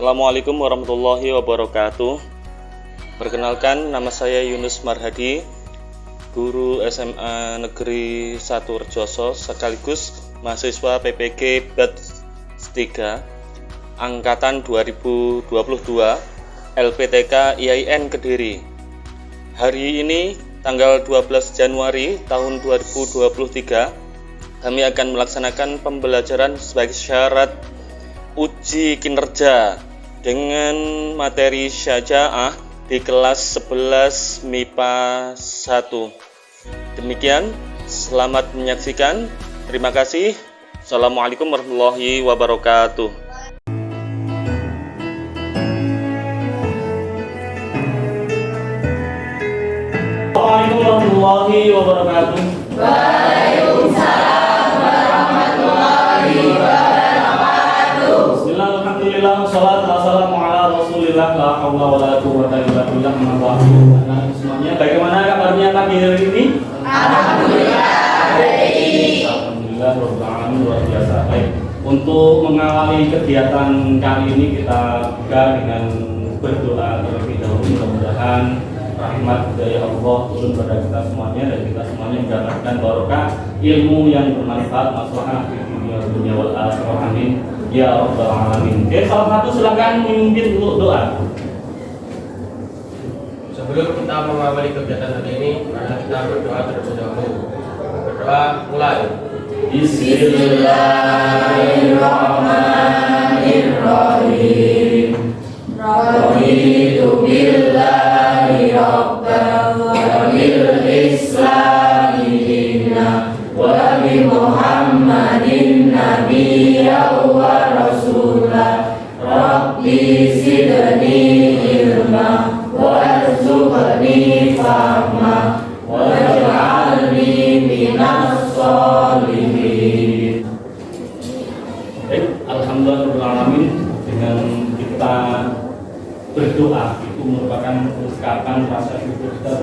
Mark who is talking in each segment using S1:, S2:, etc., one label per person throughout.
S1: Assalamualaikum warahmatullahi wabarakatuh. Perkenalkan, nama saya Yunus Marhadi, guru SMA Negeri 1 Rejoso, sekaligus mahasiswa PPG Batch 3 Angkatan 2022 LPTK IAIN Kediri. Hari ini tanggal 12 Januari tahun 2023 kami akan melaksanakan pembelajaran sebagai syarat uji kinerja dengan materi Syaja'ah di kelas 11 MIPA 1. Demikian, selamat menyaksikan. Terima kasih. Assalamualaikum warahmatullahi wabarakatuh. Assalamualaikum warahmatullahi wabarakatuh.
S2: Waalaikumsalam warahmatullahi wabarakatuh.
S1: Bismillah, alhamdulillah, wassalatu wassalamu ala rasulillah, la hawla wa la quwwata illa billah. Semuanya, bagaimana kabarnya pagi hari ini?
S2: Alhamdulillah, baik.
S1: Alhamdulillah, rabbil alamin, luar biasa. Baik, untuk mengawali kegiatan kali ini kita buka dengan berdoa terlebih dahulu. Mudah-mudahan rahmat dari Allah turun pada kita semuanya dan kita semuanya mendapatkan barokah ilmu yang bermanfaat, maslahah di dunia wal akhirah. Amin ya rabbal alamin. Oke, salah satu silakan memimpin untuk doa.
S3: Sebelum kita mengawali kegiatan hari ini, mari kita berdoa terlebih dahulu. Berdoa mulai.
S2: Bismillahirrahmanirrahim. Raditu billahi rabban wa bil islami dinan wa bi Muhammadin nabiyyan wa rasulah. Rabbi zidni ilma warzuqni fahma waj'alni minas sholihin.
S1: Alhamdulillah, dengan kita berdoa itu merupakan ungkapan rasa syukur kita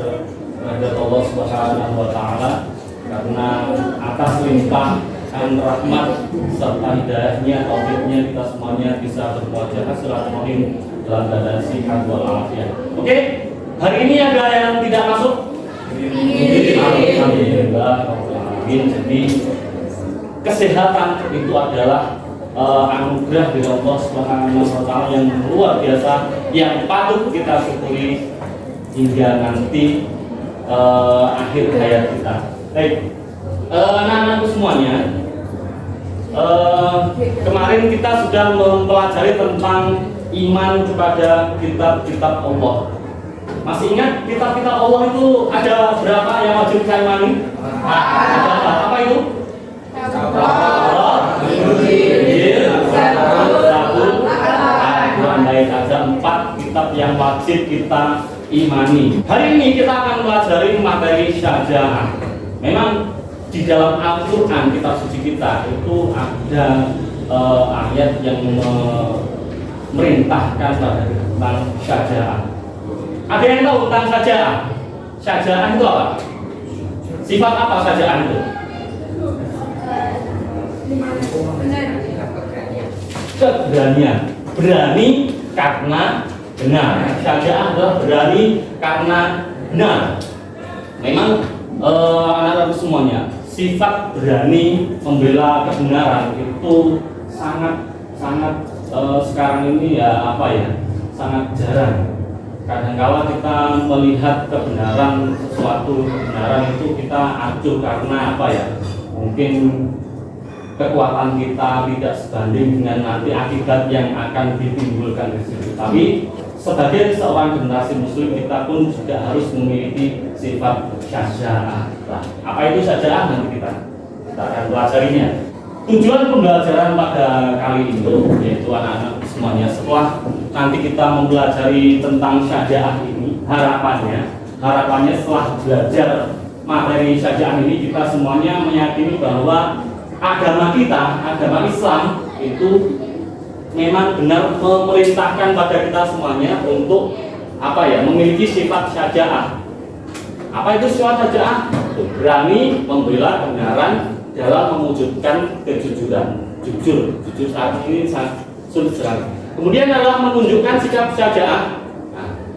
S1: terhadap Allah Subhanahu wa taala karena atas limpahan rahmat serta hidayahnya, taufiknya, kita semuanya bisa bermuajah silaturahim dalam keadaan sehat walafiat. Oke, hari ini ada yang tidak masuk? Alhamdulillah. Jadi kesehatan itu adalah anugerah dari Allah Subhanahu wa taala yang luar biasa, yang patut kita syukuri hingga nanti akhir hayat kita. Baik, anak-anakku semuanya, kemarin kita sudah mempelajari tentang iman kepada kitab-kitab Allah. Masih ingat kitab-kitab Allah itu ada berapa yang wajib kita imani? Ada apa itu? Ada 4 kitab yang wajib kita imani. Hari ini kita akan pelajari materi Syaja'ah. Memang di dalam Al-Quran, kitab suci kita itu ada ayat yang memerintahkan tentang Syaja'ah. Ada yang tahu tentang Syaja'ah? Syaja'ah itu apa? Sifat apa Syaja'ah itu? Keberanian. Berani karena benar. Syaja'ah adalah berani karena benar. Memang anak-anak semuanya, sifat berani membela kebenaran itu sangat sekarang ini sangat jarang. Kadang-kala kita melihat kebenaran, sesuatu kebenaran itu kita acuh karena mungkin kekuatan kita tidak sebanding dengan nanti akibat yang akan ditimbulkan di situ. Tapi sebagai seorang generasi muslim, kita pun juga harus memiliki sifat Syaja'ah. Apa itu Syaja'ah? Nanti kita akan pelajarinya. Tujuan pembelajaran pada kali ini yaitu anak-anak semuanya, setelah nanti kita mempelajari tentang Syaja'ah ini, harapannya setelah belajar materi Syaja'ah ini, kita semuanya meyakini bahwa agama kita, agama Islam itu memang benar memerintahkan pada kita semuanya untuk memiliki sifat Syaja'ah. Apa itu sifat Syaja'ah? Berani membela kebenaran dalam mewujudkan kejujuran. Jujur saat ini sangat sulit sekali. Kemudian adalah menunjukkan sikap syaja'ah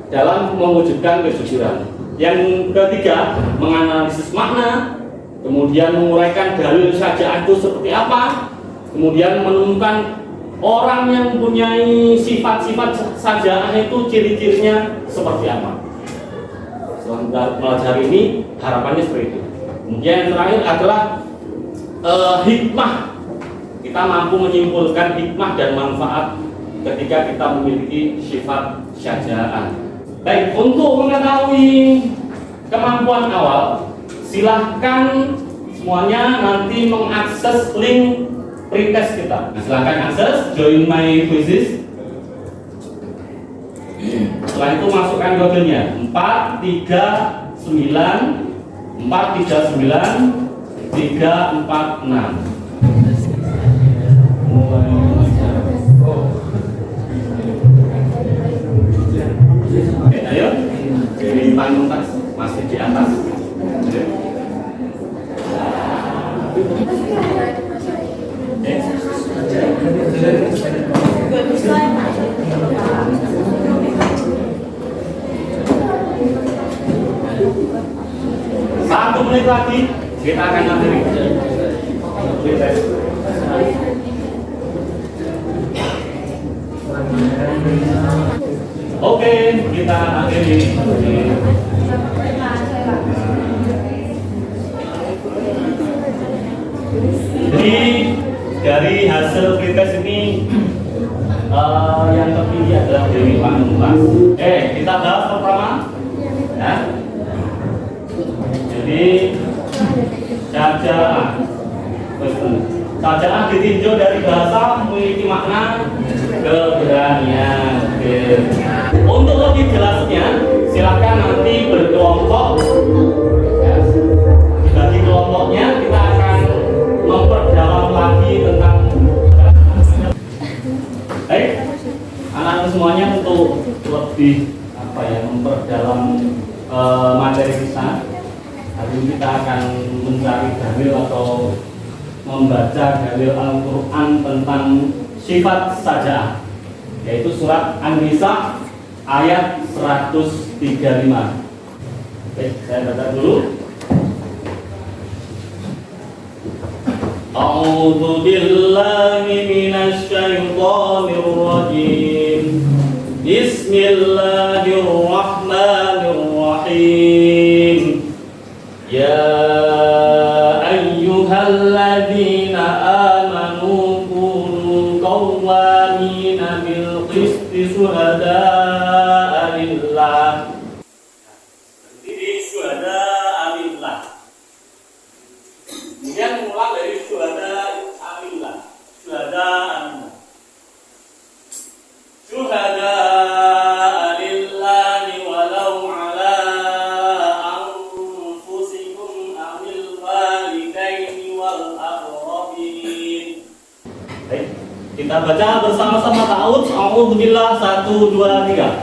S1: dalam mewujudkan kejujuran. Yang ketiga, menganalisis makna, kemudian menguraikan dalil syaja'ah itu seperti apa, kemudian menemukan orang yang mempunyai sifat-sifat syaja'ah itu ciri-cirinya seperti apa. Setelah belajar ini, harapannya seperti itu. Kemudian yang terakhir adalah hikmah. Kita mampu menyimpulkan hikmah dan manfaat ketika kita memiliki sifat syaja'ah. Baik, untuk mengetahui kemampuan awal, silahkan semuanya nanti mengakses link pretest kita. Nah, silahkan akses, join my quizzes. Setelah itu masukkan kodenya 439 346. Oke, ayo. Dari panggung tas masih di atas. Satu menit lagi kita akan akhiri. Oke, kita akhiri. Jadi dari hasil pretest ini yang terpilih adalah dari Pak Numas. Kita bahas pertama, ya. Jadi syaja'ah ditinjau dari bahasa memiliki makna keberanian. Untuk lebih jelasnya, silakan nanti berkelompok. Ya. Bagi kelompoknya kita akan memperdalam lagi tentang. Baik, anak-anak semuanya untuk lebih memperdalam materi kita. Hari ini kita akan mencari dalil atau membaca dalil Al-Quran tentang sifat syaja'ah, yaitu surat An-Nisa ayat 135. Oke, saya baca dulu. A'udzu billahi minasy syaithanir rajim. Bismillahirrahmanirrahim. Ya ayyuhalladzina amanu kunu qawwamina bil qisti syuhada'a lillah. Jadi syuhada'a lillah. Kemudian mengulang dari syuhada'a lillah. Syuhada'a lillah. Syuhada'a lillahi walau ala anfusikum awil walidaini wal aqrabin. Baik, kita baca bersama-sama ta'awudz. A'udzu billah 1 2 3.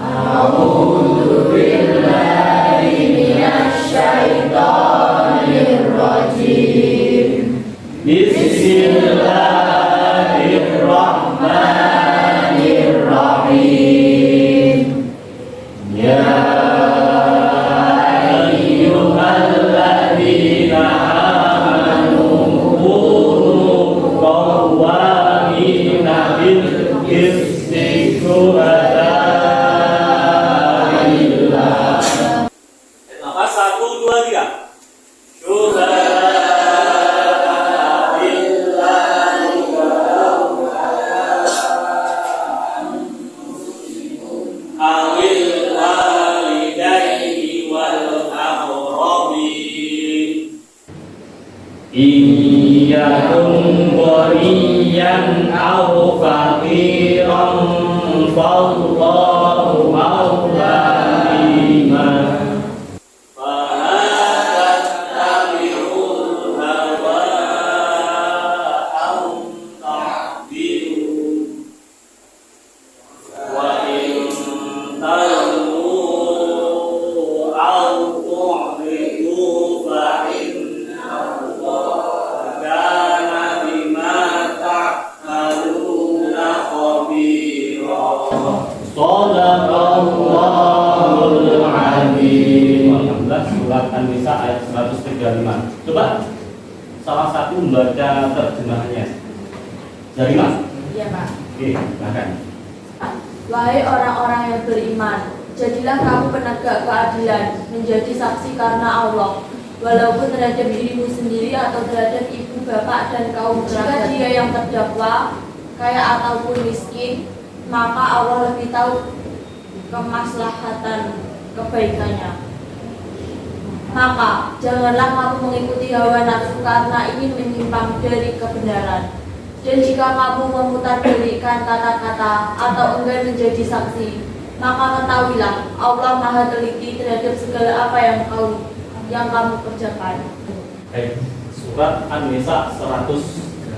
S2: A'udzu billahi minasy syaithanir rajim. Bismillahirrahmanirrahim. Ya ayyuhalladzina amanu kunu qawwamina bil qisti syuhada'a lillah.
S1: Apa 1 2 3. Awil walidaini wal aqrabin. Iyyakum ghaniyan aw faqiran fallahu mawla liman.
S2: Khabir.
S1: Shadaqallahul Adzim. Alhamdulillah, surat An-Nisa ayat 135. Coba salah satu membaca terjemahannya. Dari Mas?
S4: Iya, Pak.
S1: Oke, silakan.
S4: Wahai orang-orang yang beriman, jadilah kamu penegak keadilan, menjadi saksi karena Allah, walaupun terhadap dirimu sendiri atau terhadap ibu, bapak, dan kaum kerabat. Jika dia yang terdakwa, kaya ataupun miskin, maka Allah lebih tahu kemaslahatan kebaikannya. Maka janganlah kamu mengikuti hawa nafsu karena ingin menyimpang dari kebenaran. Dan jika kamu memutarbalikkan kata-kata atau enggan menjadi saksi, maka ketahuilah Allah Maha teliti terhadap segala apa yang kamu kerjakan.
S1: Baik, surat An-Nisa 135.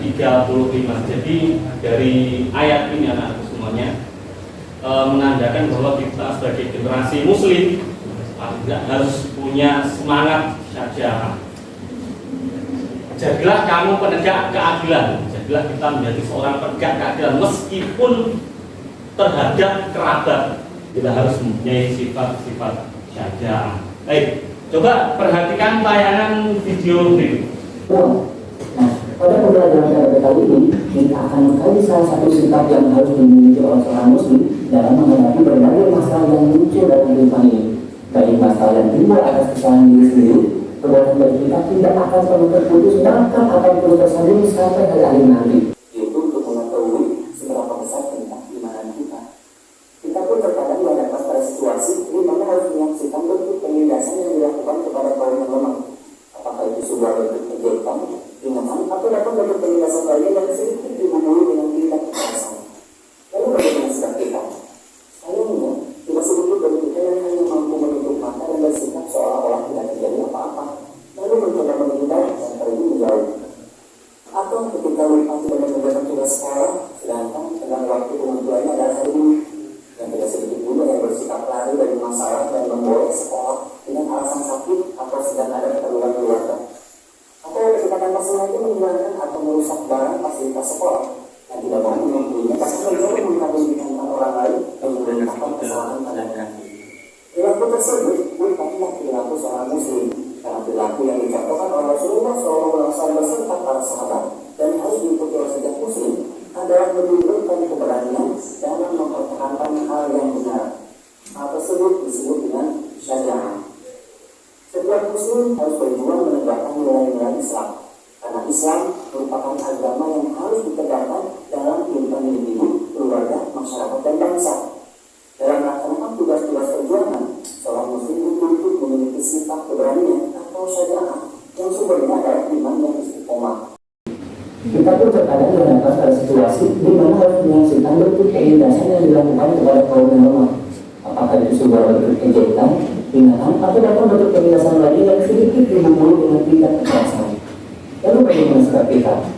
S1: Jadi dari ayat ini anak-anakku semuanya menandakan bahwa kita sebagai generasi muslim tidak harus punya semangat syaja'ah. Jadilah kamu penegak keadilan. Jadilah kita menjadi seorang penegak keadilan meskipun terhadap kerabat. Kita harus mempunyai sifat-sifat syaja'ah. Baik, coba perhatikan tayangan video berikut.
S5: Nah, pada pembelajaran pada kali ini kita akan mengkaji salah satu sifat yang harus dimiliki oleh seorang muslim dalam menghadapi berbagai masalah yang muncul dalam kehidupan ini, baik masalah yang timbul atas kesalahan diri sendiri. Perbuatan baik kita tidak akan pernah terputus bahkan akan terus tersambung sampai hari akhir nanti. Yaitu untuk mengetahui seberapa besar tentang imanan kita. Kita pun terkadang mendapat pada situasi di mana harus menyaksikan bentuk penindasan yang dilakukan kepada kaum yang lemah. Apakah itu sebuah bentuk kejekan, ringan, atau dapat bentuk penindasan lain yang sedikit dibumbui dengan tindak kekerasan. Lalu bagaimana sikap kita? Sayangnya, tidak sedikit dari kita yang hanya mampu menutup mata dan bersikap seolah-olah tidak terjadi apa-apa, lalu mencoba menghindar dan pergi menjauh. Atau ketika lupa tidak mengerjakan tugas sekolah, sedangkan tenggang waktu pengumpulannya adalah hari ini. Dan tidak sedikit juga yang bersikap lari dari masalah dan memboleh sekolah dengan alasan sakit atau sedang ada keperluan keluarga. Atau ketika tanpa sengaja menghilangkan atau merusak barang fasilitas sekolah dan tidak mau mengakuinya karena menjauh mengabaikan orang lain dan menggunakan kesalahan pada kaki. Perilaku tersebut bukanlah perilaku seorang muslim, karena perilaku yang dicontohkan oleh Rasulullah SAW beserta para sahabat dan harus diikuti oleh setiap muslim adalah menunjukkan keberanian dalam mempertahankan hal yang benar. Hal tersebut disebut dengan syaja'ah. Setiap muslim harus berjuang menegakkan nilai-nilai Islam, karena Islam merupakan agama yang harus ditegakkan dalam kehidupan individu, keluarga, masyarakat, dan bangsa. Dalam melaksanakan tugas-tugas perjuangan, seorang muslim dituntut memiliki sifat keberanian atau syaja'ah yang sumbernya adalah iman yang istiqomah. Kita pun terkadang mendapat pada situasi di mana harus menyaksikan bentuk penindasan yang dilakukan kepada kaum yang lemah. Apakah itu sebuah bentuk ejekan, hinaan, atau dapat bentuk penindasan lain yang sedikit dibumbui dengan tindak kekerasan. Lalu bagaimana sikap kita?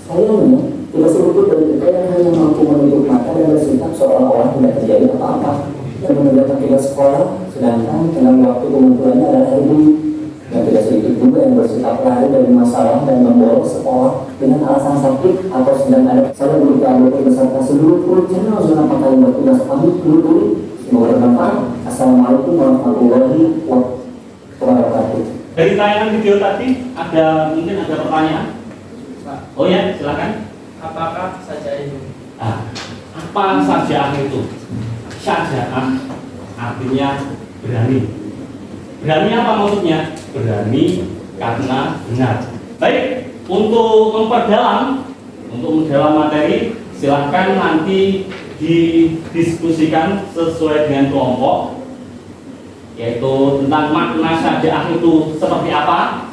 S5: Sayangnya, tidak sedikit dari kita yang hanya mampu menutup mata dan bersikap seolah-olah tidak terjadi apa-apa dan mengerjakan tugas sekolah, sedangkan tenggang waktu pengumpulannya adalah hari ini. Dan tidak sedikit juga yang bersikap lari dari masalah dan membolos sekolah dengan alasan sakit atau sedang ada. Saya berusaha beserta seluruh channel zona pakaian yang bertugas kami dulu. Semoga bermanfaat. Assalamualaikum warahmatullahi wabarakatuh.
S1: Dari tayangan video tadi mungkin ada pertanyaan. Oh ya, silakan.
S3: Apakah saja itu?
S1: Apa syaja'ah itu? Syaja'ah artinya berani. Berani apa maksudnya? Berani karena benar. Baik, untuk memperdalam materi, silahkan nanti didiskusikan sesuai dengan kelompok, yaitu tentang makna syaja'ah itu seperti apa.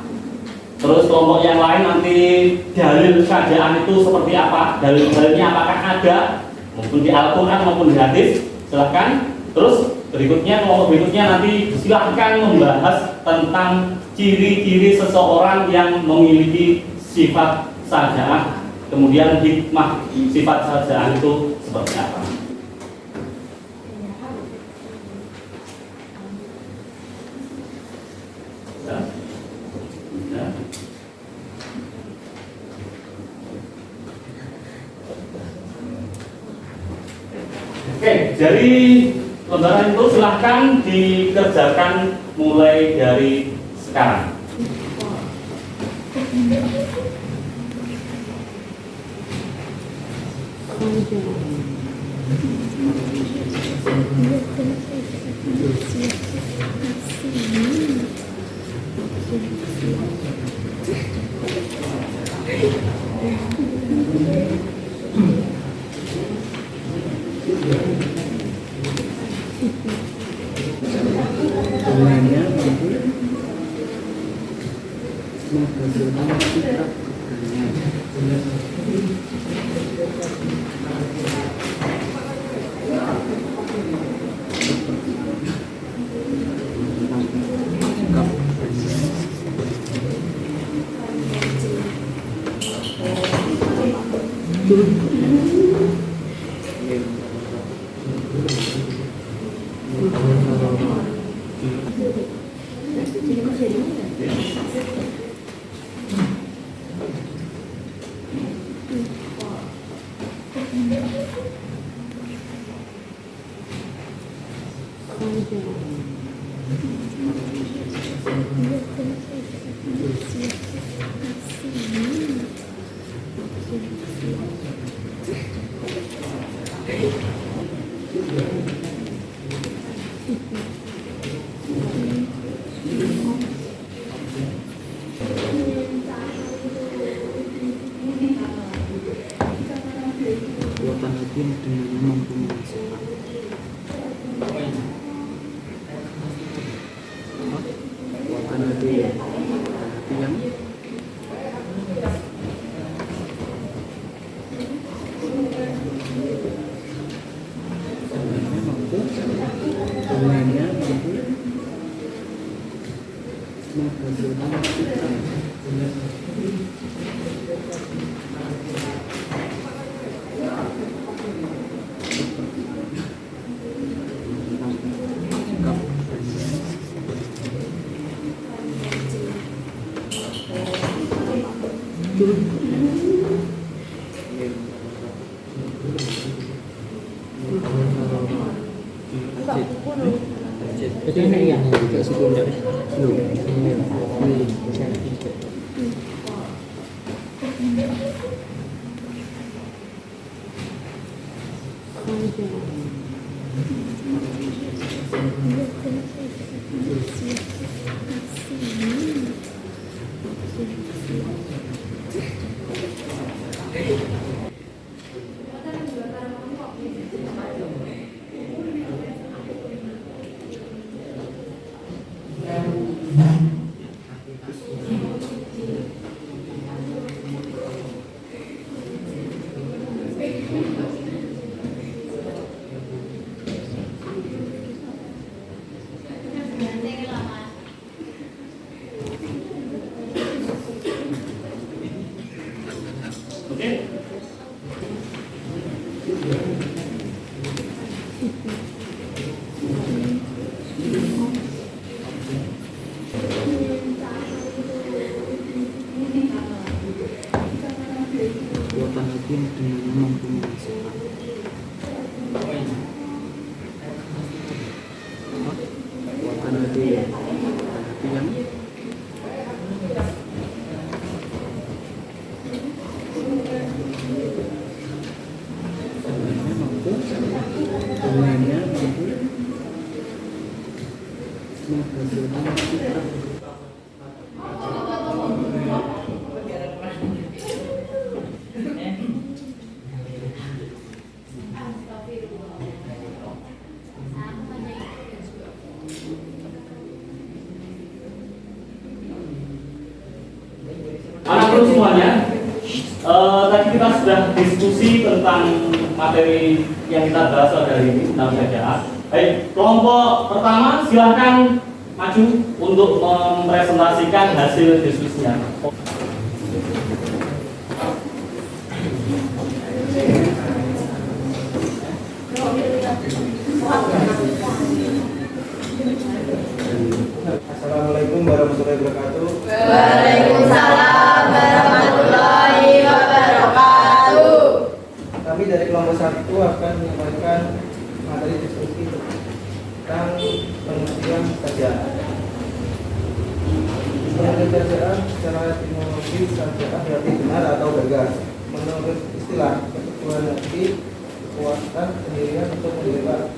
S1: Terus kelompok yang lain nanti dalil syaja'ah itu seperti apa, dalil-dalilnya apakah ada maupun di Al-Quran maupun di hadis. Silahkan. Terus kelompok berikutnya nanti silahkan membahas tentang ciri-ciri seseorang yang memiliki sifat syaja'ah, kemudian hikmah sifat syaja'ah itu seperti apa. Oke, jadi lembaran itu silahkan dikerjakan mulai dari sekarang.
S6: Kekuatan hati dengan mampu merasakan. Kekuatan hati yang mampu dengannya mampu menghasilkan cita. Jadi ini yang juga sebelumnya kekuatan hati dengan mampu merasakan. Kekuatan hati yang mampu dengannya mampu menghasilkan cita.
S1: Anak-anak semuanya, tadi kita sudah diskusi tentang materi yang kita bahas hari ini tentang bacaan. Baik, kelompok pertama silahkan maju untuk mempresentasikan hasil diskusinya.
S3: Assalamualaikum warahmatullahi wabarakatuh.
S4: Waalaikumsalam warahmatullahi wabarakatuh.
S3: Kami dari kelompok 1 akan menyampaikan
S7: materi diskusi tentang pengertian saja'ah. Pengertian saja'ah secara etimologi, saja'ah berarti benar atau gagal. Menurut istilah keteguhan hati, kekuatan pendirian untuk membela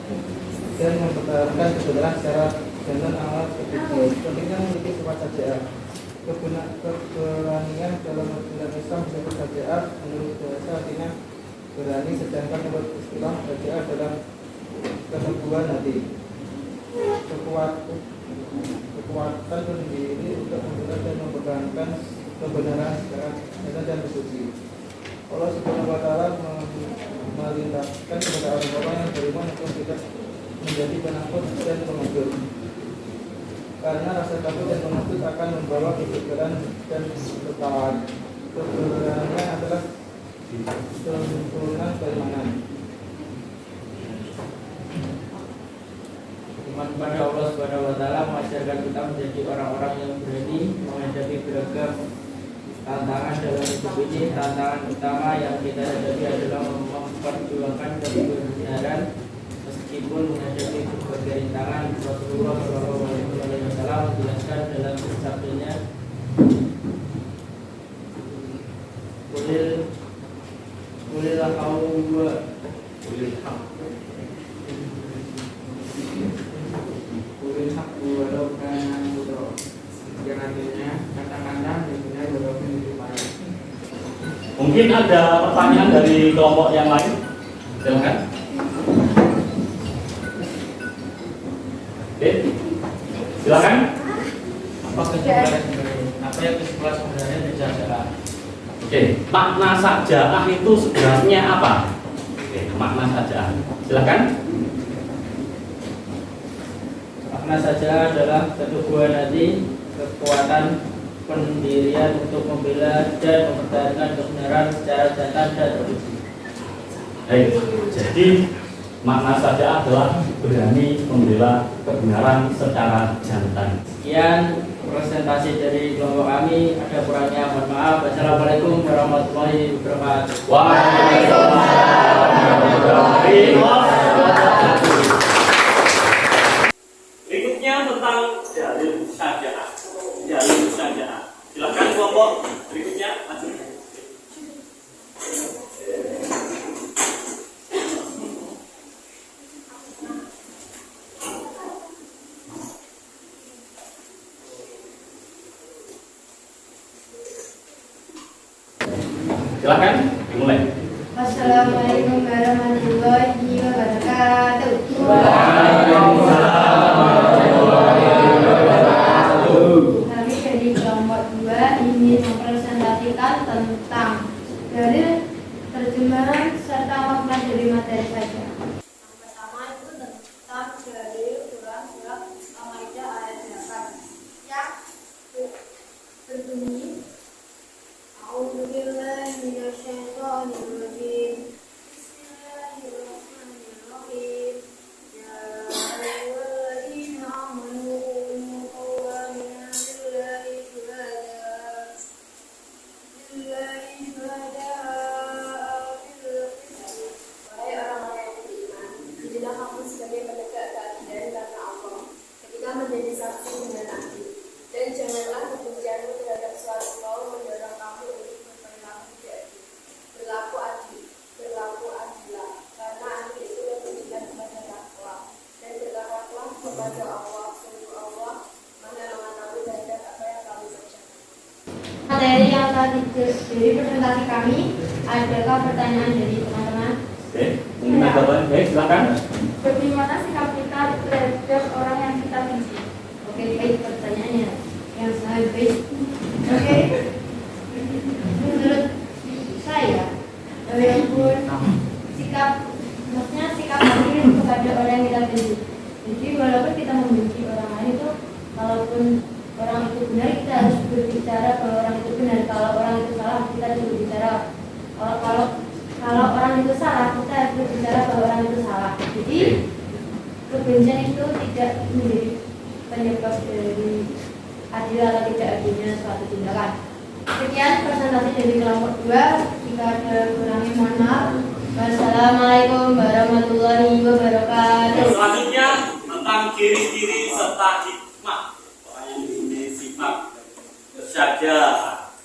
S7: dan mempertahankan kebenaran secara jantan alat berpikir. Pentingnya memiliki sifat saja'ah. Keberanian dalam ajaran Islam disebut saja'ah. Menurut bahasa artinya berani, sedangkan menurut istilah saja'ah dalam keteguhan hati, kekuatan pendiri untuk membela dan mempertahankan kebenaran secara nyata dan bersuci. Allah Subhanahu wa Ta'ala memerintahkan kepada orang-orang yang beriman untuk tidak menjadi penakut dan pengecut, karena rasa takut dan pengecut akan membawa kegagalan dan ketakwaan. Keberanian adalah turunan keimanan.
S3: Iman kepada Allah Subhanahu wa Ta'ala mengajarkan kita menjadi orang-orang yang berani menghadapi beragam tantangan dalam hidup ini. Tantangan utama yang kita hadapi adalah memperjuangkan kebenaran meskipun menghadapi berbagai rintangan. Rasulullah SAW menjelaskan dalam sabdanya, Kulil haq walau kana mudra. Yang artinya kata-kata yang benar walaupun itu pahit.
S1: Mungkin ada pertanyaan dari kelompok yang lain. Silakan. Oke. Silakan.
S3: Apa yang kesimpulan sebenarnya dari saja'ah?
S1: Oke, makna saja'ah itu sebenarnya apa? Oke, makna saja'ah. Silakan.
S3: Makna saja'ah adalah keteguhan hati, kekuatan pendirian untuk membela dan mempertahankan kebenaran secara jantan dan terbukti.
S1: Baik, jadi makna saja'ah adalah berani membela kebenaran secara jantan.
S3: Sekian presentasi dari kelompok kami. Ada kurangnya mohon maaf. Wassalamualaikum warahmatullahi wabarakatuh.
S1: Waalaikumsalam warahmatullahi wabarakatuh. Berikutnya tentang dalil saja'ah. Dalil saja'ah. Silakan kelompok berikutnya maju. Silakan dimulai.
S8: Wassalamualaikum warahmatullahi wabarakatuh. Kami dari kelompok 2 ingin mempresentasikan tentang dalil terjemahan serta makna dari materi saja. Yang pertama itu tentang dalil Quran surat Al-Maidah ayat 8 yang berbunyi A'udzubillahi minasyaitonir rajim. Bismillahirrahmanirrahim. Ya ayyuhalladzina amanu kunu qawwamina lillahi syuhada'a bil qist.
S4: Wahai orang-orang yang beriman, jadilah kamu sebagai penegak keadilan karena Allah ketika menjadi saksi dengan adil. Dan janganlah kebencianmu terhadap suatu kaum mendorong kamu untuk berperilaku tidak adil. Berlaku adillah, karena adil itu lebih kepada takwa. Dan bertakwalah kepada Allah, sungguh Allah Maha mengetahui terhadap apa yang kamu kerjakan.
S8: Materi yang tadi dari presentasi kami, adakah pertanyaan dari teman-teman?
S1: Oke, mungkin ada jawaban. Baik, silakan.
S8: Bagaimana sikap kita terhadap orang yang kita benci? Oke, baik pertanyaannya yang sangat baik. Oke, menurut saya, walaupun sikap, maksudnya sikap hati kepada orang yang kita benci. Jadi walaupun kita membenci orang lain itu, walaupun orang itu benar, kita harus berbicara kalau orang itu benar. Kalau orang itu salah, kita harus berbicara. Kalau orang itu salah, kita harus berbicara kalau orang itu salah. Jadi kebencian itu tidak menjadi penyebab dari adil atau tidak adilnya suatu tindakan. Sekian presentasi dari kelompok 2. Jika ada kurangnya mohon maaf. Wassalamualaikum warahmatullahi wabarakatuh.
S1: Yang selanjutnya tentang ciri-ciri serta hikmah orang yang mempunyai sifat syaja'ah.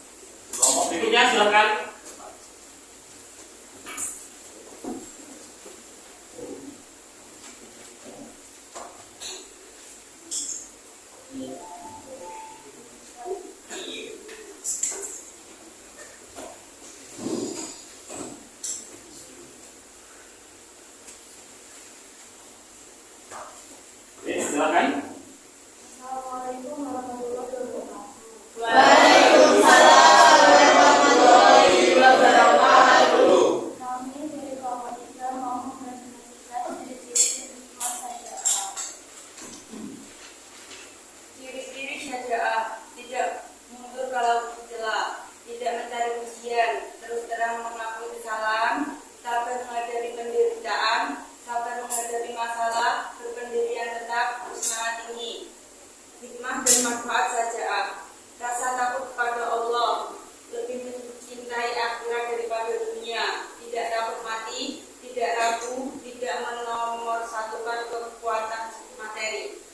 S1: Kelompok berikutnya silakan. Oke, silakan.
S4: Assalamualaikum warahmatullahi wabarakatuh.
S8: Waalaikumsalam warahmatullahi wabarakatuh.
S4: Kami dari kelompok 3 mau mempresentasikan ciri-ciri hikmah syaja'ah. Ciri-ciri syaja'ah: tidak mundur kalau dicela, tidak mencari pujian, terus terang mengakui kesalahan, sabar menghadapi penderitaan, sabar menghadapi masalah, berpendirian tetap, bersemangat tinggi. Hikmah dan manfaat syaja'ah: rasa takut kepada Allah, lebih mencintai akhirat daripada dunia, tidak takut mati, tidak ragu, tidak menomorsatukan kekuatan materi.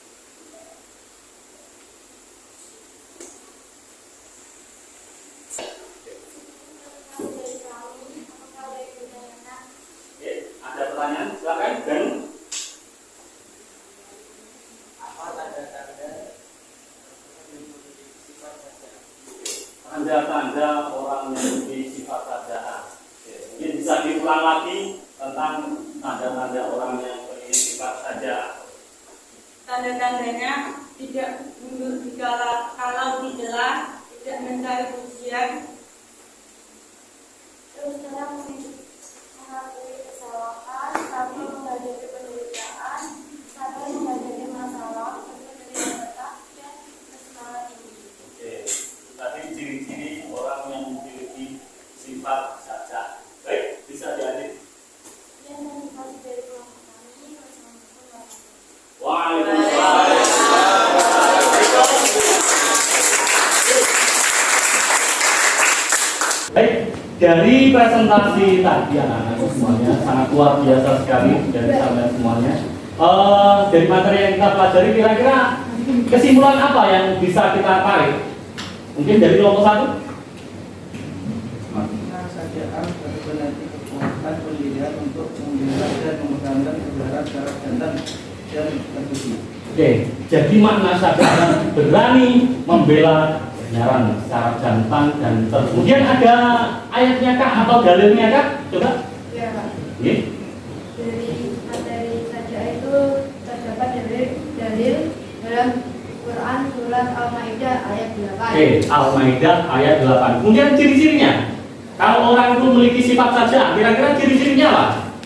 S1: Oke, ada pertanyaan silakan. Dan tanda-tanda orang yang memiliki sifat syaja'ah. Mungkin bisa diulang lagi tentang tanda-tanda orang yang memiliki sifat syaja'ah.
S4: Tanda-tandanya tidak mundur kalau dicela, tidak mencari pujian, terus terang mengakui kesalahan, sabar menghadapi penderitaan, sabar menghadapi masalah, berpendirian tetap, dan bersemangat tinggi.
S1: Oke, tadi ciri-ciri orang yang memiliki sifat syaja'ah. Baik, bisa diadik.
S4: Dan motivasi dari kelompok kami. Wassalamualaikum warahmatullahi
S1: Waalaikumsalam. Baik, dari presentasi tadi anak-anak semuanya sangat luar biasa sekali dari kalian semuanya. Dari materi yang kita pelajari, kira-kira kesimpulan apa yang bisa kita tarik? Mungkin dari kelompok 1.
S7: Makna syaja'ah berarti kekuatan pendirian untuk membela dan mempertahankan kebenaran secara jantan dan tertuju.
S1: Oke, jadi makna syaja'ah berani membela kebenaran secara jantan dan terus. Kemudian ada ayatnya kah atau dalilnya kah? Coba.
S8: Ya, Pak.
S1: Oke.
S8: Dari materi syaja'ah itu terdapat dalil dalam Quran surat Al-Maidah ayat 8.
S1: Oke, Al-Maidah ayat 8. Kemudian ciri-cirinya. Kalau orang itu memiliki sifat syaja'ah, kira-kira ciri-cirinya apa?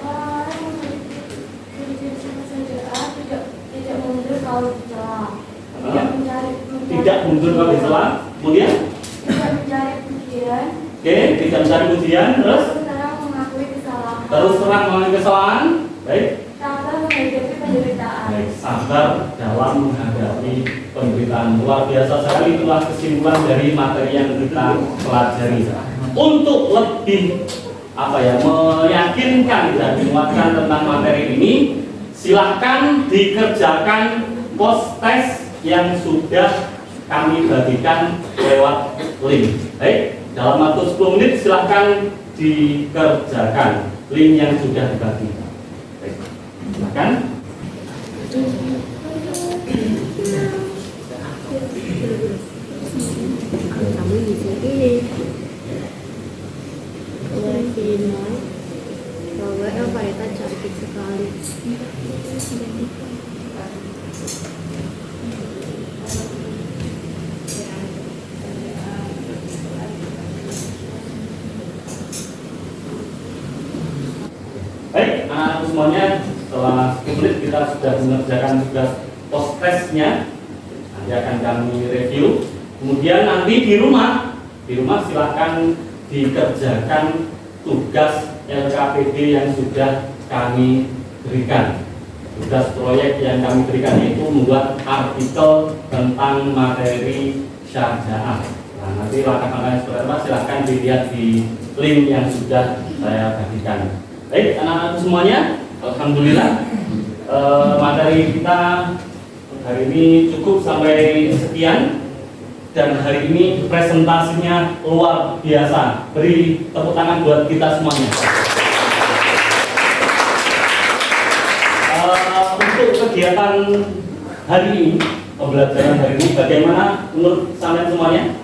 S4: Orang yang memiliki ciri-ciri sifat syaja'ah tidak mundur kalau dicela, tidak mencari
S1: Tidak mundur kalau dicela. Kemudian,
S4: tidak mencari pujian,
S1: oke, tidak mencari pujian, terus
S4: terus terang mengakui kesalahan,
S1: terang mengakui kesalahan. Baik.
S4: sabar menghadapi penderitaan.
S1: Baik, sabar dalam menghadapi penderitaan. Luar biasa sekali, itulah kesimpulan dari materi yang kita pelajari. Untuk lebih meyakinkan dan menguatkan tentang materi ini, silahkan dikerjakan post test yang sudah kami bagikan lewat link. Baik, dalam waktu 10 menit silahkan dikerjakan link yang sudah dibagikan. Baik, silahkan.
S9: Kamu di sini lagi nói bahwa Elvita cantik sekali.
S1: Baik, anak-anak semuanya, setelah 10 menit kita sudah mengerjakan tugas post testnya. Nanti akan kami review. Kemudian nanti di rumah silahkan dikerjakan tugas LKPD yang sudah kami berikan. Tugas proyek yang kami berikan yaitu membuat artikel tentang materi syaja'ah. Nah, nanti Nanti langkah-langkah seperti apa silahkan dilihat di link yang sudah saya bagikan. Baik, anak-anak semuanya, alhamdulillah materi kita hari ini cukup sampai sekian. Dan hari ini presentasinya luar biasa. Beri tepuk tangan buat kita semuanya. Untuk kegiatan hari ini, pembelajaran hari ini, bagaimana menurut kalian semuanya?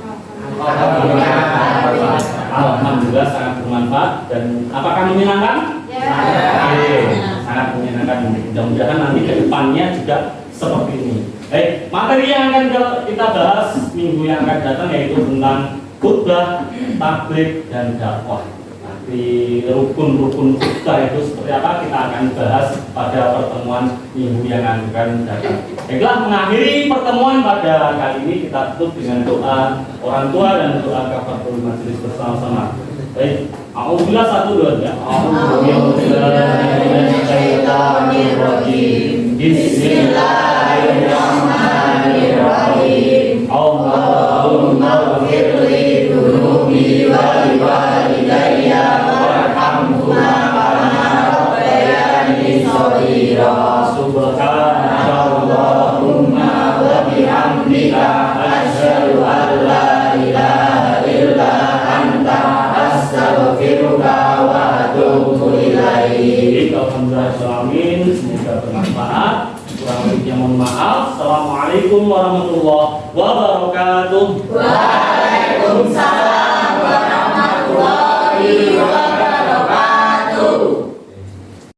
S1: Alhamdulillah sangat bermanfaat. Dan apakah menyenangkan? Oke, sangat menyenangkan. Mudah-mudahan nanti ke depannya juga seperti ini. Baik, materi yang akan kita bahas minggu yang akan datang yaitu tentang khutbah, tabligh, dan dakwah. Nanti rukun-rukun khutbah itu seperti apa kita akan bahas pada pertemuan minggu yang akan datang. Baiklah, mengakhiri pertemuan pada kali ini kita tutup dengan doa orang tua dan doa kafaratul majelis bersama-sama. Baik, Alhamdulillah 1 2 3. Bismillahirrahmanirrahim. Allahumma ighfirli dhunubi wa liwalidayya warhamhuma kama rabbayani shaghira. Subhanakallahumma wa bihamdika asyhadu an la ilaha illa anta astaghfiruka wa atubu ilaik. Alhamdulillah, semoga bermanfaat. Kurang lebihnya mohon maaf. Assalamualaikum warahmatullahi wabarakatuh.
S4: Waalaikumsalam.